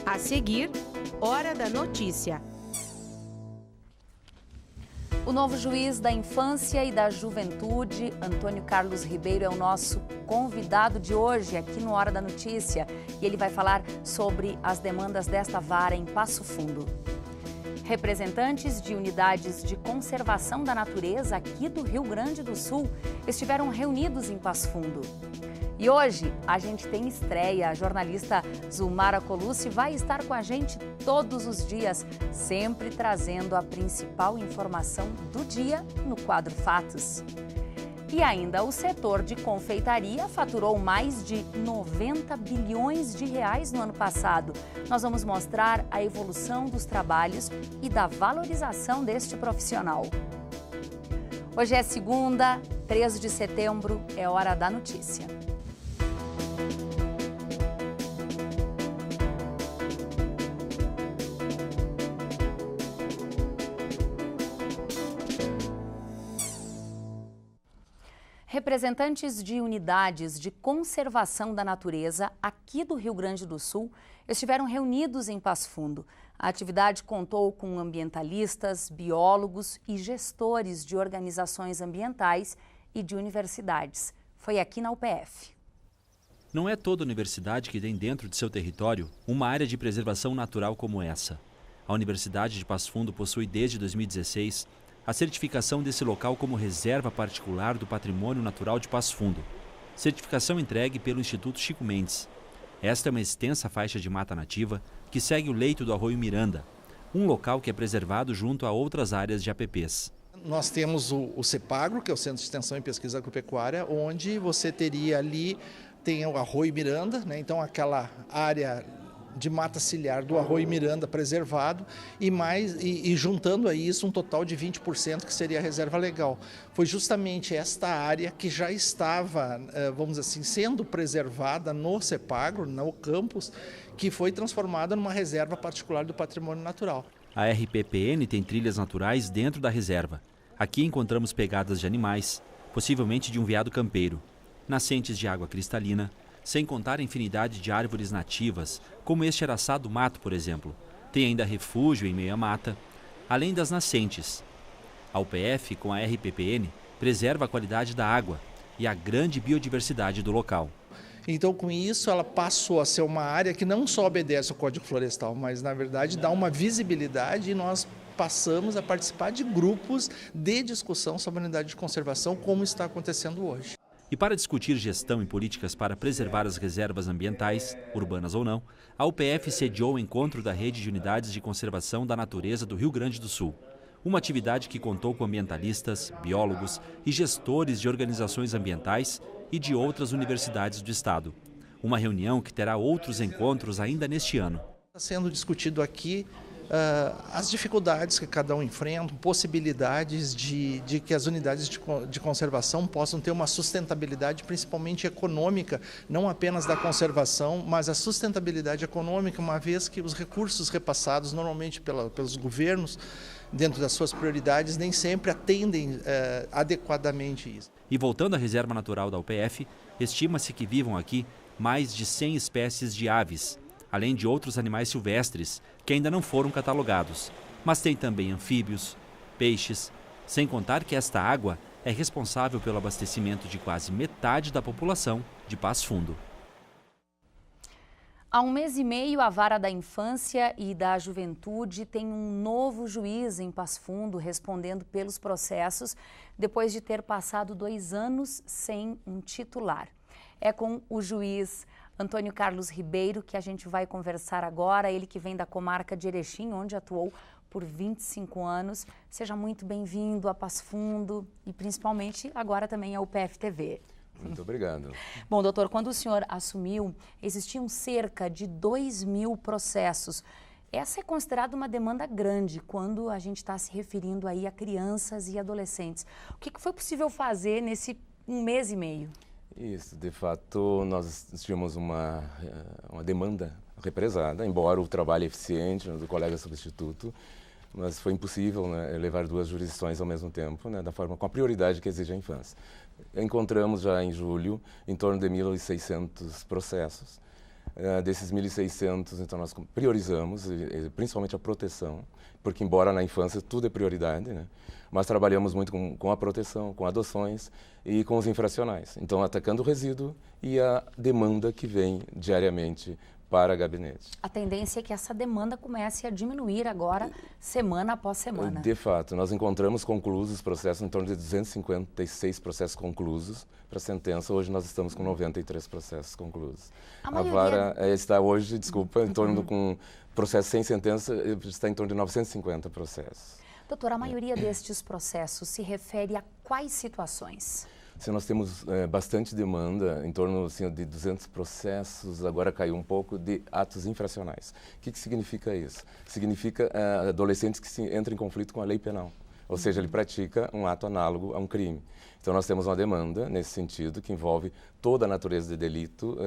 A seguir, Hora da Notícia. O novo juiz da Infância e da Juventude, Antônio Carlos Ribeiro, é o nosso convidado de hoje aqui no Hora da Notícia. E ele vai falar sobre as demandas desta vara em Passo Fundo. Representantes de unidades de conservação da natureza aqui do Rio Grande do Sul estiveram reunidos em Passo Fundo. E hoje a gente tem estreia. A jornalista Zulmara Colucci vai estar com a gente todos os dias, sempre trazendo a principal informação do dia no quadro Fatos. E ainda o setor de confeitaria faturou mais de 90 bilhões de reais no ano passado. Nós vamos mostrar a evolução dos trabalhos e da valorização deste profissional. Hoje é segunda, 13 de setembro, é Hora da Notícia. Representantes de unidades de conservação da natureza aqui do Rio Grande do Sul estiveram reunidos em Passo Fundo. A atividade contou com ambientalistas, biólogos e gestores de organizações ambientais e de universidades. Foi aqui na UPF. Não é toda universidade que tem dentro de seu território uma área de preservação natural como essa. A Universidade de Passo Fundo possui desde 2016 a certificação desse local como reserva particular do patrimônio natural de Passo Fundo. Certificação entregue pelo Instituto Chico Mendes. Esta é uma extensa faixa de mata nativa que segue o leito do Arroio Miranda, um local que é preservado junto a outras áreas de APPs. Nós temos o CEPAGRO, que é o Centro de Extensão e Pesquisa Agropecuária, onde você teria ali, tem o Arroio Miranda, né? Então aquela área de mata ciliar do Arroio Miranda preservado e juntando a isso um total de 20% que seria a reserva legal. Foi justamente esta área que já estava, vamos dizer assim, sendo preservada no CEPAGRO, no campus, que foi transformada numa reserva particular do patrimônio natural. A RPPN tem trilhas naturais dentro da reserva. Aqui encontramos pegadas de animais, possivelmente de um veado campeiro, nascentes de água cristalina, sem contar a infinidade de árvores nativas, como este araçá do mato, por exemplo. Tem ainda refúgio em meio à mata, além das nascentes. A UPF, com a RPPN, preserva a qualidade da água e a grande biodiversidade do local. Então, com isso, ela passou a ser uma área que não só obedece ao Código Florestal, mas, na verdade, dá uma visibilidade e nós passamos a participar de grupos de discussão sobre a unidade de conservação, como está acontecendo hoje. E para discutir gestão e políticas para preservar as reservas ambientais, urbanas ou não, a UPF sediou o encontro da Rede de Unidades de Conservação da Natureza do Rio Grande do Sul. Uma atividade que contou com ambientalistas, biólogos e gestores de organizações ambientais e de outras universidades do estado. Uma reunião que terá outros encontros ainda neste ano. Está sendo discutido aqui as dificuldades que cada um enfrenta, possibilidades de que as unidades de conservação possam ter uma sustentabilidade principalmente econômica, não apenas da conservação, mas a sustentabilidade econômica, uma vez que os recursos repassados normalmente pelos governos, dentro das suas prioridades, nem sempre atendem adequadamente isso. E voltando à reserva natural da UPF, estima-se que vivam aqui mais de 100 espécies de aves, além de outros animais silvestres que ainda não foram catalogados. Mas tem também anfíbios, peixes, sem contar que esta água é responsável pelo abastecimento de quase metade da população de Passo Fundo. Há um mês e meio, a Vara da Infância e da Juventude tem um novo juiz em Passo Fundo respondendo pelos processos, depois de ter passado 2 anos sem um titular. É com o juiz Antônio Carlos Ribeiro que a gente vai conversar agora, ele que vem da comarca de Erechim, onde atuou por 25 anos. Seja muito bem-vindo a Passo Fundo e principalmente agora também ao UPF TV. Muito obrigado. Bom, doutor, quando o senhor assumiu, existiam cerca de 2.000 processos. Essa é considerada uma demanda grande quando a gente está se referindo aí a crianças e adolescentes. O que foi possível fazer nesse 1 mês e meio? Isso, de fato, nós tínhamos uma demanda represada, embora o trabalho eficiente do colega substituto, mas foi impossível, né, levar 2 jurisdições ao mesmo tempo, né, com a prioridade que exige a infância. Encontramos já em julho em torno de 1.600 processos. Desses 1.600, então nós priorizamos, principalmente a proteção, porque embora na infância tudo é prioridade, né? Mas trabalhamos muito com a proteção, com adoções e com os infracionais. Então, atacando o resíduo e a demanda que vem diariamente para gabinete. A tendência é que essa demanda comece a diminuir agora, semana após semana. De fato, nós encontramos conclusos processos, em torno de 256 processos conclusos para sentença. Hoje nós estamos com 93 processos conclusos. A vara está hoje, desculpa, em torno com processo sem sentença, está em torno de 950 processos. Doutor, a maioria destes processos se refere a quais situações? Se nós temos bastante demanda, em torno assim, de 200 processos, agora caiu um pouco, de atos infracionais. O que significa isso? Significa adolescentes que entram em conflito com a lei penal. Ou seja, ele pratica um ato análogo a um crime. Então, nós temos uma demanda nesse sentido, que envolve toda a natureza de delito,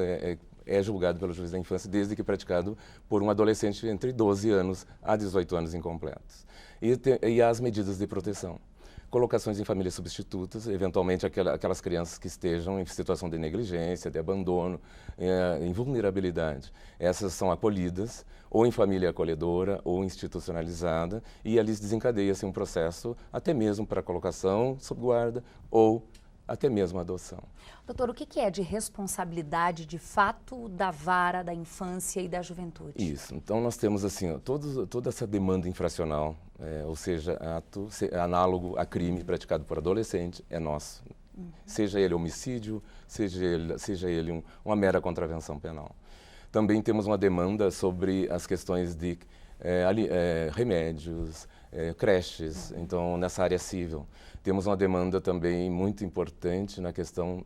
é julgado pelo juiz da infância, desde que praticado por um adolescente entre 12 anos a 18 anos incompletos. E as medidas de proteção. Colocações em famílias substitutas, eventualmente aquelas crianças que estejam em situação de negligência, de abandono, em vulnerabilidade. Essas são acolhidas ou em família acolhedora ou institucionalizada e ali desencadeia-se um processo até mesmo para colocação sob guarda ou até mesmo adoção. Doutor, o que é de responsabilidade de fato da vara da infância e da juventude? Isso. Então nós temos assim, toda essa demanda infracional, ou seja, ato análogo a crime praticado por adolescente, é nosso. Seja ele homicídio, seja ele uma mera contravenção penal. Também temos uma demanda sobre as questões de remédios, creches, então nessa área civil. Temos uma demanda também muito importante na questão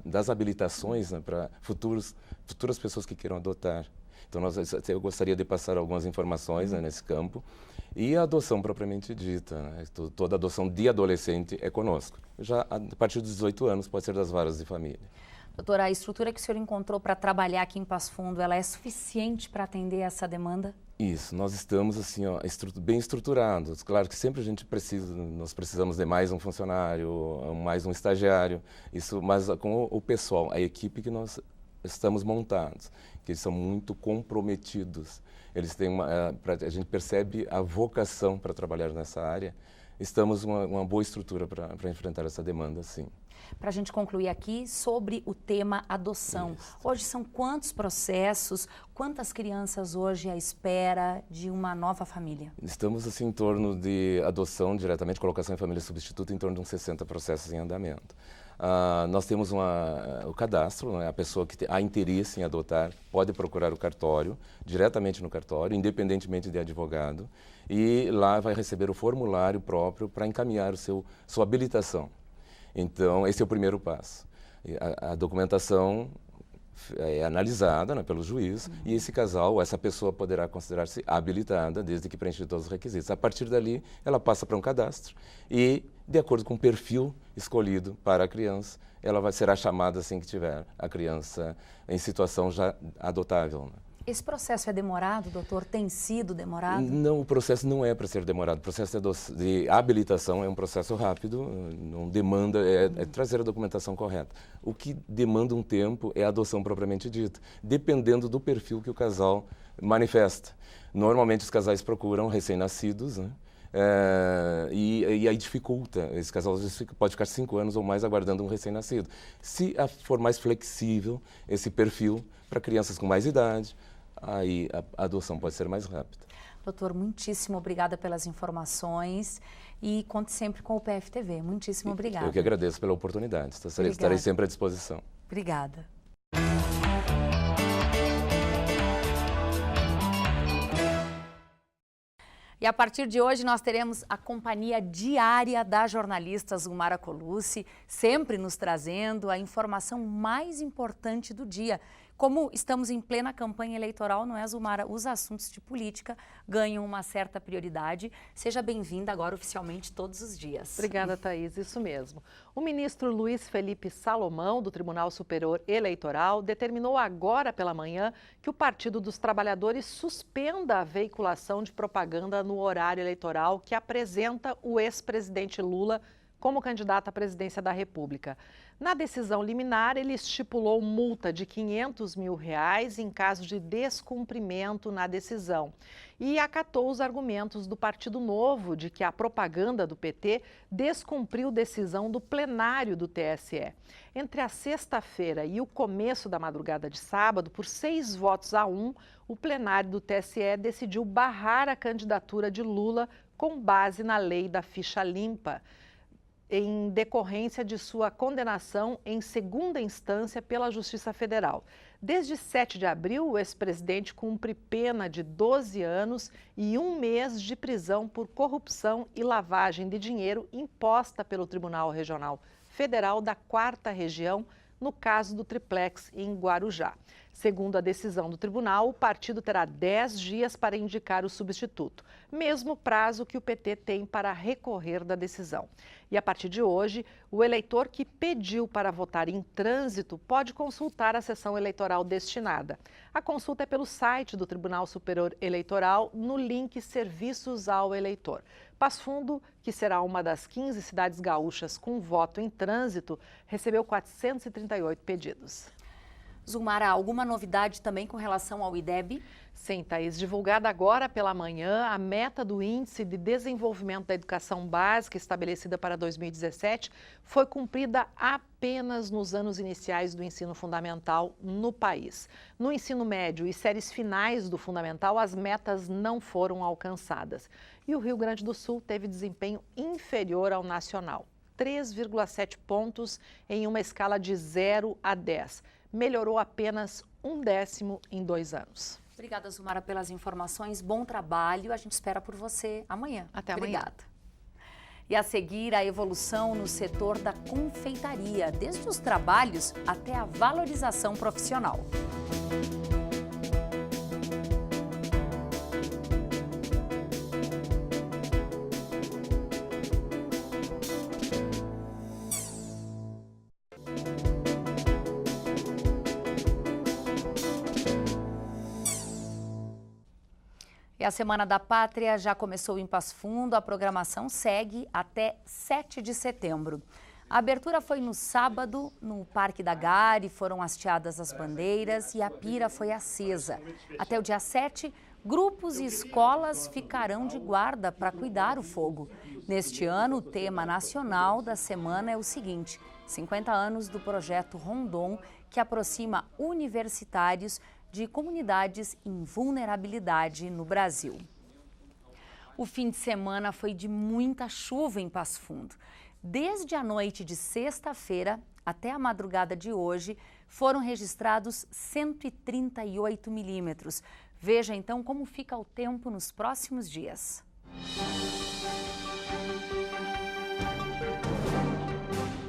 das habilitações, né, para futuras pessoas que queiram adotar. Então eu gostaria de passar algumas informações, né, nesse campo. E a adoção propriamente dita, né? Toda adoção de adolescente é conosco. Já a partir dos 18 anos pode ser das varas de família. Doutora, a estrutura que o senhor encontrou para trabalhar aqui em Passo Fundo, ela é suficiente para atender essa demanda? Isso, nós estamos assim, ó, bem estruturados. Claro que sempre nós precisamos de mais um funcionário, mais um estagiário, mas com o pessoal, a equipe que nós estamos montados, que eles são muito comprometidos. Eles têm a gente percebe a vocação para trabalhar nessa área. Estamos uma boa estrutura para enfrentar essa demanda, sim. Para a gente concluir aqui sobre o tema adoção. Isso. Hoje são quantos processos, quantas crianças hoje à espera de uma nova família? Estamos assim em torno de adoção diretamente, colocação em família substituta, em torno de uns 60 processos em andamento. Nós temos o cadastro, né? A pessoa que há interesse em adotar pode procurar o cartório, diretamente no cartório, independentemente de advogado, e lá vai receber o formulário próprio para encaminhar sua habilitação. Então, esse é o primeiro passo. A documentação é analisada, né, pelo juiz, e esse casal, essa pessoa poderá considerar-se habilitada desde que preencha todos os requisitos. A partir dali, ela passa para um cadastro e, de acordo com o perfil escolhido para a criança, ela será chamada assim que tiver a criança em situação já adotável, né? Esse processo é demorado, doutor? Tem sido demorado? Não, o processo não é para ser demorado. O processo de habilitação é um processo rápido, não demanda, é trazer a documentação correta. O que demanda um tempo é a adoção propriamente dita, dependendo do perfil que o casal manifesta. Normalmente os casais procuram recém-nascidos, né? E aí dificulta. Esse casal pode ficar 5 anos ou mais aguardando um recém-nascido. Se for mais flexível esse perfil para crianças com mais idade, aí a adoção pode ser mais rápida. Doutor, muitíssimo obrigada pelas informações e conte sempre com o PFTV. Muitíssimo obrigada. Eu que agradeço pela oportunidade. Estarei sempre à disposição. Obrigada. E a partir de hoje nós teremos a companhia diária da jornalista Zumara Colucci, sempre nos trazendo a informação mais importante do dia. Como estamos em plena campanha eleitoral, não é, Zumara? Os assuntos de política ganham uma certa prioridade. Seja bem-vinda agora oficialmente todos os dias. Obrigada, Thaís. Isso mesmo. O ministro Luiz Felipe Salomão, do Tribunal Superior Eleitoral, determinou agora pela manhã que o Partido dos Trabalhadores suspenda a veiculação de propaganda no horário eleitoral que apresenta o ex-presidente Lula como candidato à presidência da República. Na decisão liminar, ele estipulou multa de R$500 mil em caso de descumprimento na decisão e acatou os argumentos do Partido Novo de que a propaganda do PT descumpriu decisão do plenário do TSE. Entre a sexta-feira e o começo da madrugada de sábado, por 6-1, o plenário do TSE decidiu barrar a candidatura de Lula com base na lei da ficha limpa, em decorrência de sua condenação em segunda instância pela Justiça Federal. Desde 7 de abril, o ex-presidente cumpre pena de 12 anos e 1 mês de prisão por corrupção e lavagem de dinheiro imposta pelo Tribunal Regional Federal da 4ª Região, no caso do Triplex, em Guarujá. Segundo a decisão do tribunal, o partido terá 10 dias para indicar o substituto, mesmo prazo que o PT tem para recorrer da decisão. E a partir de hoje, o eleitor que pediu para votar em trânsito pode consultar a sessão eleitoral destinada. A consulta é pelo site do Tribunal Superior Eleitoral, no link Serviços ao Eleitor. Passo Fundo, que será uma das 15 cidades gaúchas com voto em trânsito, recebeu 438 pedidos. Zumara, alguma novidade também com relação ao IDEB? Sim, Thaís. Divulgada agora pela manhã, a meta do Índice de Desenvolvimento da Educação Básica, estabelecida para 2017, foi cumprida apenas nos anos iniciais do ensino fundamental no país. No ensino médio e séries finais do fundamental, as metas não foram alcançadas. E o Rio Grande do Sul teve desempenho inferior ao nacional, 3,7 pontos em uma escala de 0 a 10. Melhorou apenas 1/10 em 2 anos. Obrigada, Zumara, pelas informações. Bom trabalho. A gente espera por você amanhã. Até amanhã. Obrigada. E a seguir, a evolução no setor da confeitaria, desde os trabalhos até a valorização profissional. E a Semana da Pátria já começou em Passo Fundo, a programação segue até 7 de setembro. A abertura foi no sábado, no Parque da Gare, foram hasteadas as bandeiras e a pira foi acesa. Até o dia 7, grupos e escolas ficarão de guarda para cuidar o fogo. Neste ano, o tema nacional da semana é o seguinte: 50 anos do projeto Rondon, que aproxima universitários de comunidades em vulnerabilidade no Brasil. O fim de semana foi de muita chuva em Passo Fundo. Desde a noite de sexta-feira até a madrugada de hoje, foram registrados 138 milímetros. Veja então como fica o tempo nos próximos dias.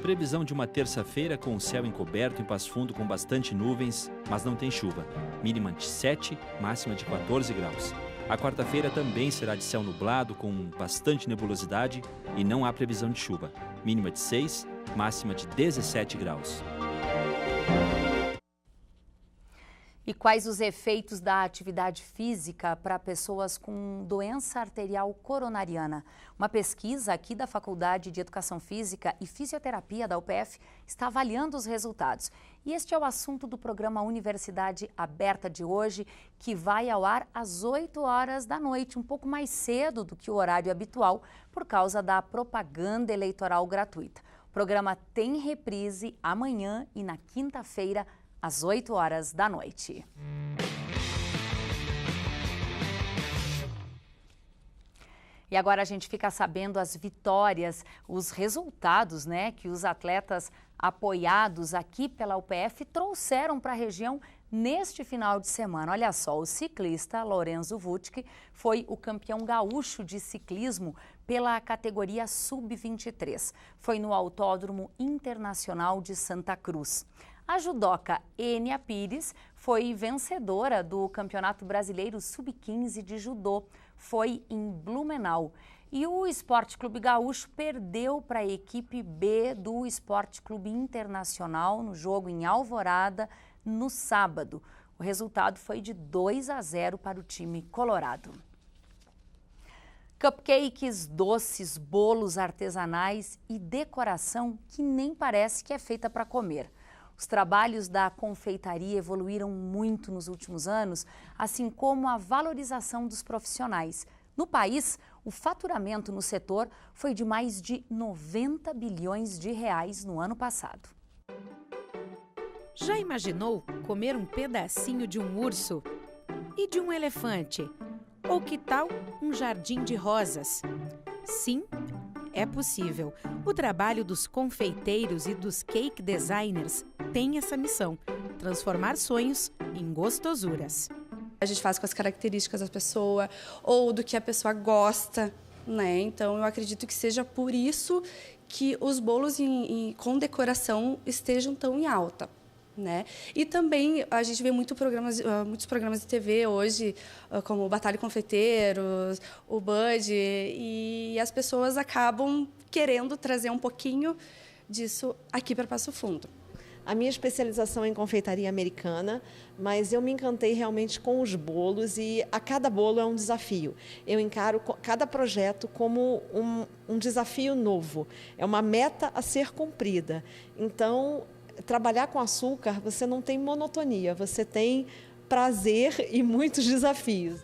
Previsão de uma terça-feira com o céu encoberto em Passo Fundo com bastante nuvens, mas não tem chuva. Mínima de 7, máxima de 14 graus. A quarta-feira também será de céu nublado com bastante nebulosidade e não há previsão de chuva. Mínima de 6, máxima de 17 graus. E quais os efeitos da atividade física para pessoas com doença arterial coronariana? Uma pesquisa aqui da Faculdade de Educação Física e Fisioterapia da UPF está avaliando os resultados. E este é o assunto do programa Universidade Aberta de hoje, que vai ao ar às 8 horas da noite, um pouco mais cedo do que o horário habitual, por causa da propaganda eleitoral gratuita. O programa tem reprise amanhã e na quinta-feira, às 8 horas da noite. E agora a gente fica sabendo as vitórias, os resultados, que os atletas apoiados aqui pela UPF trouxeram para a região neste final de semana. Olha só, o ciclista Lorenzo Vucci foi o campeão gaúcho de ciclismo pela categoria Sub-23. Foi no Autódromo Internacional de Santa Cruz. A judoca Enia Pires foi vencedora do Campeonato Brasileiro Sub-15 de Judô. Foi em Blumenau. E o Esporte Clube Gaúcho perdeu para a equipe B do Esporte Clube Internacional no jogo em Alvorada no sábado. O resultado foi de 2-0 para o time colorado. Cupcakes, doces, bolos artesanais e decoração que nem parece que é feita para comer. Os trabalhos da confeitaria evoluíram muito nos últimos anos, assim como a valorização dos profissionais. No país, o faturamento no setor foi de mais de 90 bilhões de reais no ano passado. Já imaginou comer um pedacinho de um urso? E de um elefante? Ou que tal um jardim de rosas? Sim, é possível. O trabalho dos confeiteiros e dos cake designers tem essa missão: transformar sonhos em gostosuras. A gente faz com as características da pessoa ou do que a pessoa gosta, né? Então, eu acredito que seja por isso que os bolos com decoração estejam tão em alta, né? E também a gente vê muitos programas de TV hoje, como o Batalha Confeiteiros, o Bud, e as pessoas acabam querendo trazer um pouquinho disso aqui para Passo Fundo. A minha especialização é em confeitaria americana, mas eu me encantei realmente com os bolos e a cada bolo é um desafio. Eu encaro cada projeto como um desafio novo, é uma meta a ser cumprida. Então, trabalhar com açúcar, você não tem monotonia, você tem prazer e muitos desafios.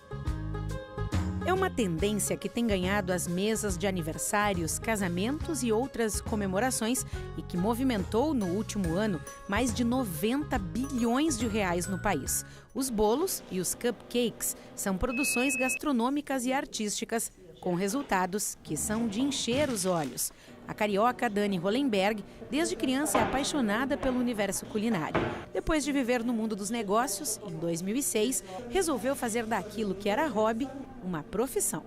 É uma tendência que tem ganhado as mesas de aniversários, casamentos e outras comemorações e que movimentou no último ano mais de 90 bilhões de reais no país. Os bolos e os cupcakes são produções gastronômicas e artísticas com resultados que são de encher os olhos. A carioca Dani Hollenberg, desde criança, é apaixonada pelo universo culinário. Depois de viver no mundo dos negócios, em 2006, resolveu fazer daquilo que era hobby uma profissão.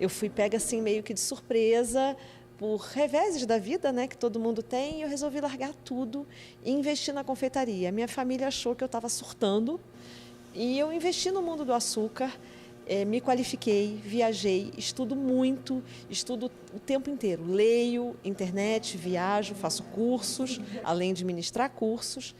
Eu fui pega assim meio que de surpresa, por reveses da vida, né, que todo mundo tem, e eu resolvi largar tudo e investir na confeitaria. Minha família achou que eu estava surtando e eu investi no mundo do açúcar. Me qualifiquei, viajei, estudo muito, estudo o tempo inteiro. Leio, internet, viajo, faço cursos, além de ministrar cursos.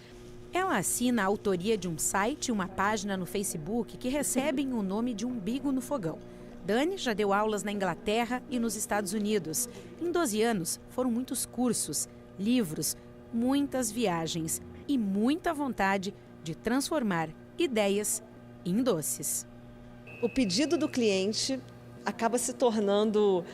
Ela assina a autoria de um site e uma página no Facebook que recebem o nome de Umbigo no Fogão. Dani já deu aulas na Inglaterra e nos Estados Unidos. Em 12 anos, foram muitos cursos, livros, muitas viagens e muita vontade de transformar ideias em doces. O pedido do cliente acaba se tornando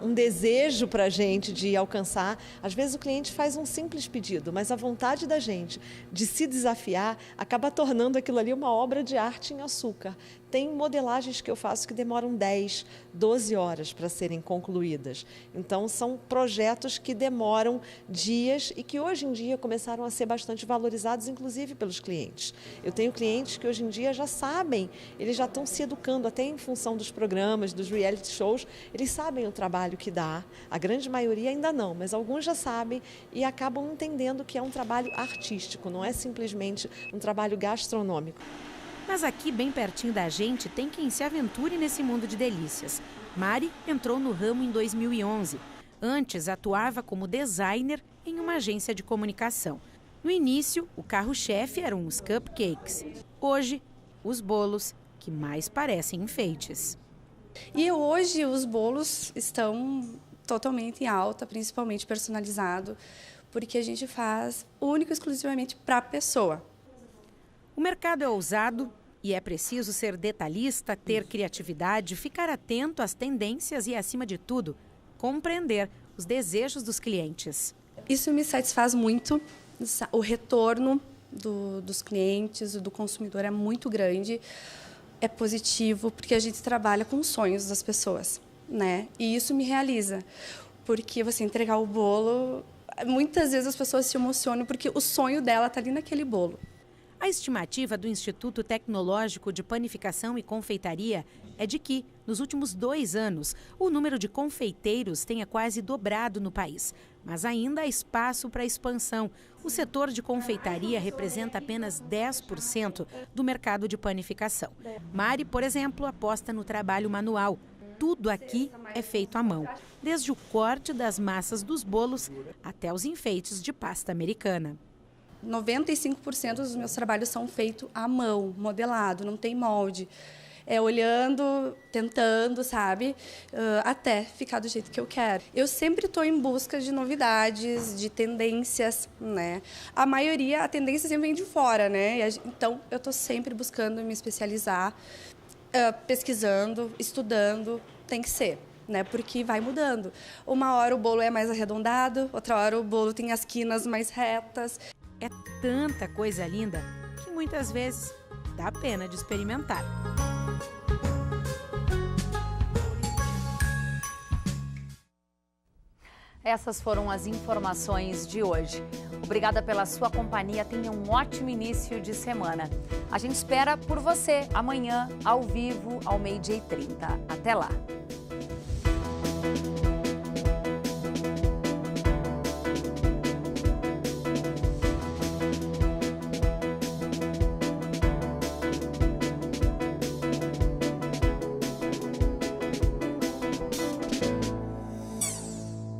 um desejo para a gente de alcançar. Às vezes o cliente faz um simples pedido, mas a vontade da gente de se desafiar acaba tornando aquilo ali uma obra de arte em açúcar. Tem modelagens que eu faço que demoram 10, 12 horas para serem concluídas. Então, são projetos que demoram dias e que hoje em dia começaram a ser bastante valorizados, inclusive pelos clientes. Eu tenho clientes que hoje em dia já sabem, eles já estão se educando, até em função dos programas, dos reality shows, eles sabem o trabalho que dá. A grande maioria ainda não, mas alguns já sabem e acabam entendendo que é um trabalho artístico, não é simplesmente um trabalho gastronômico. Mas aqui, bem pertinho da gente, tem quem se aventure nesse mundo de delícias. Mari entrou no ramo em 2011. Antes, atuava como designer em uma agência de comunicação. No início, o carro-chefe eram os cupcakes. Hoje, os bolos, que mais parecem enfeites. E hoje os bolos estão totalmente em alta, principalmente personalizado, porque a gente faz único e exclusivamente para a pessoa. O mercado é ousado e é preciso ser detalhista, ter criatividade, ficar atento às tendências e, acima de tudo, compreender os desejos dos clientes. Isso me satisfaz muito. O retorno dos clientes, do consumidor é muito grande. É positivo, porque a gente trabalha com os sonhos das pessoas, né? E isso me realiza, porque você entregar o bolo, muitas vezes as pessoas se emocionam porque o sonho dela está ali naquele bolo. A estimativa do Instituto Tecnológico de Panificação e Confeitaria é de que, nos últimos 2 anos, o número de confeiteiros tenha quase dobrado no país. Mas ainda há espaço para expansão. O setor de confeitaria representa apenas 10% do mercado de panificação. Mari, por exemplo, aposta no trabalho manual. Tudo aqui é feito à mão, desde o corte das massas dos bolos até os enfeites de pasta americana. 95% dos meus trabalhos são feitos à mão, modelado, não tem molde. olhando, tentando, sabe? Até ficar do jeito que eu quero. Eu sempre estou em busca de novidades, de tendências, né? A tendência sempre vem de fora, né? Então, eu estou sempre buscando me especializar, pesquisando, estudando, tem que ser, né? Porque vai mudando. Uma hora o bolo é mais arredondado, outra hora o bolo tem as quinas mais retas. É tanta coisa linda que muitas vezes dá pena de experimentar. Essas foram as informações de hoje. Obrigada pela sua companhia. Tenha um ótimo início de semana. A gente espera por você amanhã, ao vivo, ao 12h30. Até lá!